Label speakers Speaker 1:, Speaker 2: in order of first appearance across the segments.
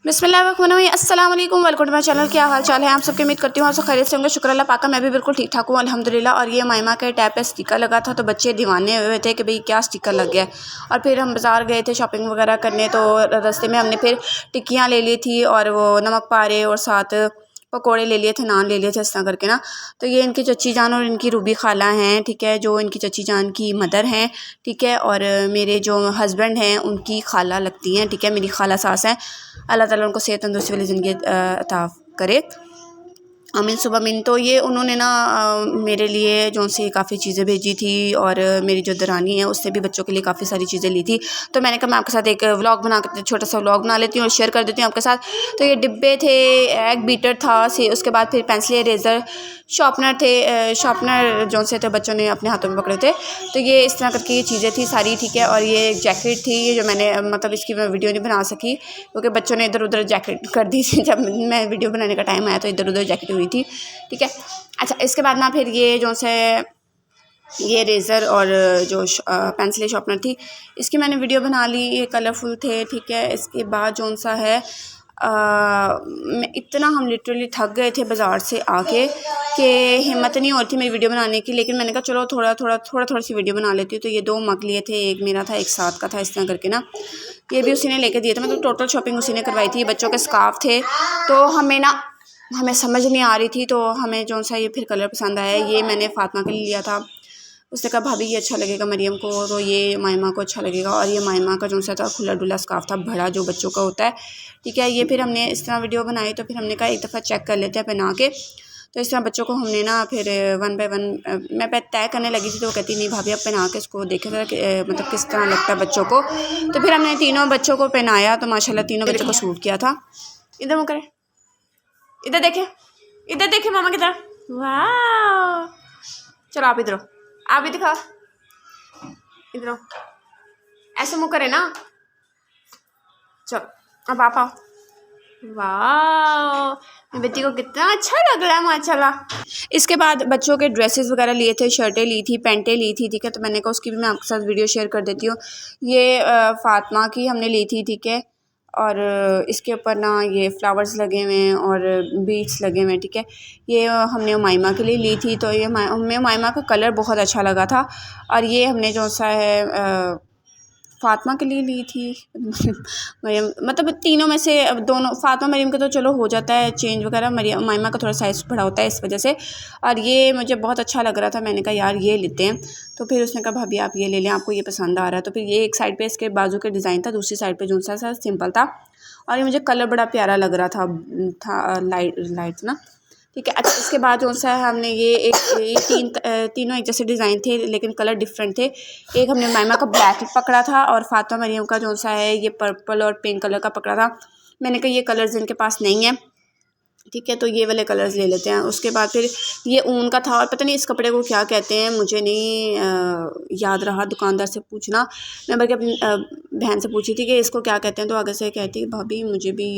Speaker 1: बिस्मिल्लाहिर्रहमानिर्रहीम, अस्सलाम वालेकुम, वेलकम टू माय चैनल। क्या हाल चाल है आप सबके? उम्मीद करती हूँ आप सब खैरियत से होंगे। शुक्र अल्लाह पाक का, मैं भी बिल्कुल ठीक ठाक हूँ अल्हम्दुलिल्लाह। और ये मायमा के टैब पे स्टिकर लगा था तो बच्चे दीवाने हुए थे कि भाई क्या स्टिकर लग गया। और फिर हम बाज़ार गए थे शॉपिंग वगैरह करने, तो रास्ते में हमने फिर टिक्कियाँ ले ली थी और वो नमक पारे और साथ पकोड़े ले लिए थे, नान ले लिए थे, इस तरह करके ना। तो ये इनकी चची जान और इनकी रूबी खाला हैं, ठीक है, जो इनकी चची जान की मदर हैं, ठीक है। और मेरे जो हस्बैंड हैं उनकी खाला लगती हैं, ठीक है, मेरी खाला सास हैं। अल्लाह ताला उनको सेहत तंदुरुस्ती वाली ज़िंदगी अता करे, अमीन सुबह अमीन। तो ये उन्होंने ना मेरे लिए जो सी काफ़ी चीज़ें भेजी थी और मेरी जो दरानी है उससे भी बच्चों के लिए काफ़ी सारी चीज़ें ली थी। तो मैंने कहा मैं आपके साथ एक व्लॉग बना के छोटा सा व्लॉग बना लेती हूँ और शेयर कर देती हूँ आपके साथ। तो ये डिब्बे थे, एग बीटर था, उसके बाद फिर पेंसिल इरेज़र, शार्पनर थे, शार्पनर जो से थे बच्चों ने अपने हाथों में पकड़े थे। तो ये इस तरह करके ये चीज़ें थी सारी, ठीक है। और ये एक जैकेट थी, ये जो मैंने मतलब इसकी मैं वीडियो नहीं बना सकी क्योंकि बच्चों ने इधर उधर जैकेट कर दी थी। जब मैं वीडियो बनाने का टाइम आया तो इधर उधर जैकेट हुई थी, ठीक है। अच्छा, इसके बाद ना फिर ये जो से ये रेज़र और जो पेंसिल शार्पनर थी इसकी मैंने वीडियो बना ली, ये कलरफुल थे, ठीक है। इसके बाद जो सा है मैं इतना हम लिटरली थक गए थे बाज़ार से आके कि हिम्मत नहीं होती मेरी वीडियो बनाने की। लेकिन मैंने कहा चलो थोड़ा सी वीडियो बना लेती हूँ। तो ये 2 मग लिए थे, एक मेरा था एक साथ का था, इस तरह करके ना। ये भी उसी ने लेके दिए थे, मतलब टोटल शॉपिंग उसी ने करवाई थी। ये बच्चों के स्कार्फ थे, तो हमें समझ नहीं आ रही थी, तो हमें जो सा ये फिर कलर पसंद आया। ये मैंने फ़ातिमा के लिए लिया था, उसने कहा भाभी ये अच्छा लगेगा मरियम को, तो ये मायमा को अच्छा लगेगा। और ये मायमा का जो सा था खुला डुला स्कार्फ था, बड़ा जो बच्चों का होता है, ठीक है। ये फिर हमने इस तरह वीडियो बनाई, तो फिर हमने कहा एक दफ़ा चेक कर लेते हैं पहना के। तो इस तरह बच्चों को हमने ना फिर 1 बाय 1 मैं तय करने लगी थी, तो वो कहती नहीं भाभी अब पहना के इसको देखे था मतलब किस तरह लगता है बच्चों को। तो फिर हमने तीनों बच्चों को पहनाया, तो माशाल्लाह तीनों बच्चों को सूट किया था। इधर मुँह करे, इधर देखे मामा की तरफ, वाह। चलो आप इधर, आप भी दिखा, इधर ऐसे मुँह करे ना। चलो अब आप आओ, वाह मेरी बेटी को कितना अच्छा लग रहा है माशाल्लाह। इसके बाद बच्चों के ड्रेसेस वगैरह लिए थे, शर्टें ली थी, पैंटें ली थी, ठीक है। तो मैंने कहा उसकी भी मैं आपके साथ वीडियो शेयर कर देती हूँ। ये फ़ातिमा की हमने ली थी, ठीक है। और इसके ऊपर ना ये फ्लावर्स लगे हुए हैं और बीड्स लगे हुए हैं, ठीक है। ये हमने उमाइमा के लिए ली थी, तो ये हमें उमाइमा का कलर बहुत अच्छा लगा था। और ये हमने जो सा है फ़ातिमा के लिए ली थी मरियम, मतलब तीनों में से अब दोनों, फ़ातिमा मरियम का तो चलो हो जाता है चेंज वगैरह, मरियम उमाइमा का थोड़ा साइज़ बड़ा होता है इस वजह से। और ये मुझे बहुत अच्छा लग रहा था, मैंने कहा यार ये लेते हैं। तो फिर उसने कहा भाभी आप ये ले लें, आपको ये पसंद आ रहा है। तो फिर ये एक साइड पे इसके बाजू के डिज़ाइन था, दूसरी साइड पे जो सा सिंपल था। और ये मुझे कलर बड़ा प्यारा लग रहा था लाइट ना, ठीक है। अच्छा, इसके बाद जो सा है हमने ये तीनों एक जैसे डिज़ाइन थे लेकिन कलर डिफरेंट थे। एक हमने मायमा का ब्लैक पकड़ा था और फ़ातिमा मरियम का जो सा है ये पर्पल और पिंक कलर का पकड़ा था। मैंने कहा ये कलर्स इनके पास नहीं है, ठीक है, तो ये वाले कलर्स ले लेते हैं। उसके बाद फिर ये ऊन का था और पता नहीं इस कपड़े को क्या कहते हैं, मुझे नहीं याद रहा, दुकानदार से पूछना। मैं बल्कि अपनी बहन से पूछी थी कि इसको क्या कहते हैं, तो आगे से कहती भाभी मुझे भी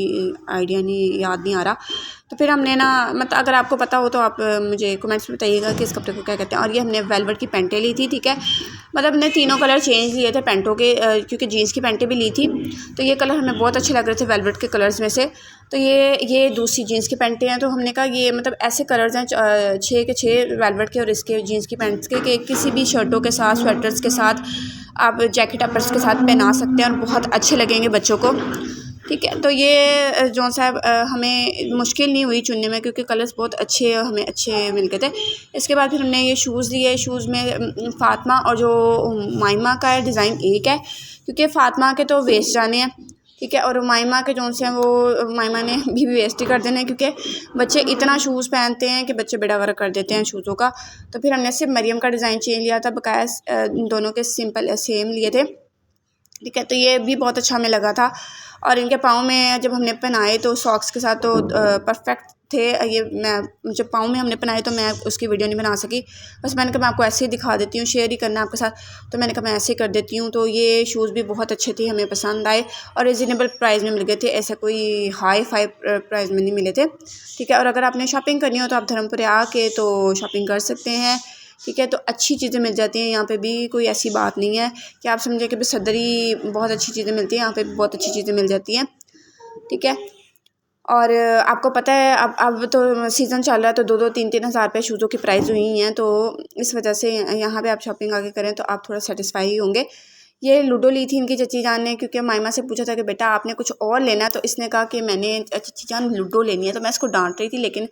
Speaker 1: आइडिया नहीं, याद नहीं आ रहा। तो फिर हमने ना, मतलब अगर आपको पता हो तो आप मुझे कमेंट्स में बताइएगा कि इस कपड़े को क्या कहते हैं। और ये हमने वेलवेट की पैंटें ली थी, ठीक है। मतलब हमने तीनों कलर चेंज लिए थे पैंटों के, क्योंकि जीन्स की पैंटें भी ली थी। तो ये कलर हमें बहुत अच्छे लग रहे थे वेलवेट के कलर्स में से। तो ये दूसरी जीन्स की पैंटें हैं, तो हमने कहा ये मतलब ऐसे कलर्स हैं 6 के 6 वेलवेट के और इसके जीन्स की पैंट्स के, कि किसी भी शर्टों के साथ, स्वेटर्स के साथ, आप जैकेट अपर्स के साथ पहना सकते हैं और बहुत अच्छे लगेंगे बच्चों को, ठीक है। तो ये जो साहब हमें मुश्किल नहीं हुई चुनने में क्योंकि कलर्स बहुत अच्छे हमें अच्छे मिल गए थे। इसके बाद फिर हमने ये शूज़ लिए। शूज़ में फ़ातिमा और जो मायमा का है डिज़ाइन एक है, क्योंकि फ़ातिमा के तो वेस्ट जाने हैं, ठीक है। और मायमा के जो से हैं वो मायमा ने भी वेस्ट ही कर देने हैं, क्योंकि बच्चे इतना शूज़ पहनते हैं कि बच्चे बेड़ा वर्क कर देते हैं शूज़ों का। तो फिर हमने सिर्फ मरियम का डिज़ाइन चेंज लिया था, बकाया दोनों के सिंपल सेम लिए थे, ठीक है। तो ये भी बहुत अच्छा हमें लगा था। और इनके पाँव में जब हमने पहनाए तो सॉक्स के साथ तो परफेक्ट थे। ये मैं जब पाँव में हमने पहनाए तो मैं उसकी वीडियो नहीं बना सकी, बस मैंने कहा मैं आपको ऐसे ही दिखा देती हूँ, शेयर ही करना आपके साथ। तो मैंने कहा मैं ऐसे ही कर देती हूँ। तो ये शूज़ भी बहुत अच्छे थे, हमें पसंद आए और रिजनेबल प्राइस में मिल गए थे, ऐसा कोई हाई फाई प्राइस में नहीं मिले थे, ठीक है। और अगर आपने शॉपिंग करनी हो तो आप धर्मपुर आके तो शॉपिंग कर सकते हैं, ठीक है। तो अच्छी चीज़ें मिल जाती हैं यहाँ पे भी, कोई ऐसी बात नहीं है कि आप समझें कि बस सदरी बहुत अच्छी चीज़ें मिलती हैं, यहाँ पे भी बहुत अच्छी चीज़ें मिल जाती हैं। ठीक है। और आपको पता है अब तो सीज़न चल रहा है, तो 2-3 हज़ार रुपये शूज़ों की प्राइस हुई हैं, तो इस वजह से यहाँ पे आप शॉपिंग आगे करें तो आप थोड़ा सेटिस्फाई ही होंगे। ये लूडो ली थी इनकी चची जान ने, क्योंकि मायमा से पूछा था कि बेटा आपने कुछ और लेना है, तो इसने कहा कि मैंने चची जान लूडो लेनी है। तो मैं इसको डांट रही थी, लेकिन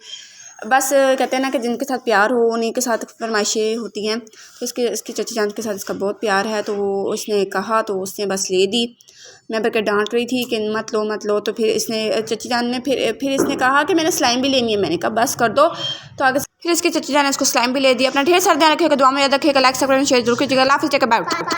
Speaker 1: बस कहते हैं ना कि जिनके साथ प्यार हो उन्हीं के साथ फरमाइशें होती हैं। तो इसकी चची जान के साथ इसका बहुत प्यार है, तो वो उसने कहा तो उसने बस ले दी। मैं बल्कि डांट रही थी कि मत लो, तो फिर इसने चची जान ने फिर इसने कहा कि मैंने स्लाइम भी लेनी है। मैंने कहा बस कर दो, तो आगे फिर इसकी चची जान ने इसको स्लाइम भी ले दी। अपना ढेर सारा ध्यान रखिएगा, दुआ में याद रखिएगा, लाइक सब्सक्राइब शेयर जरूर कीजिएगा। अल्लाह हाफ़िज़, टेक केयर, बाय।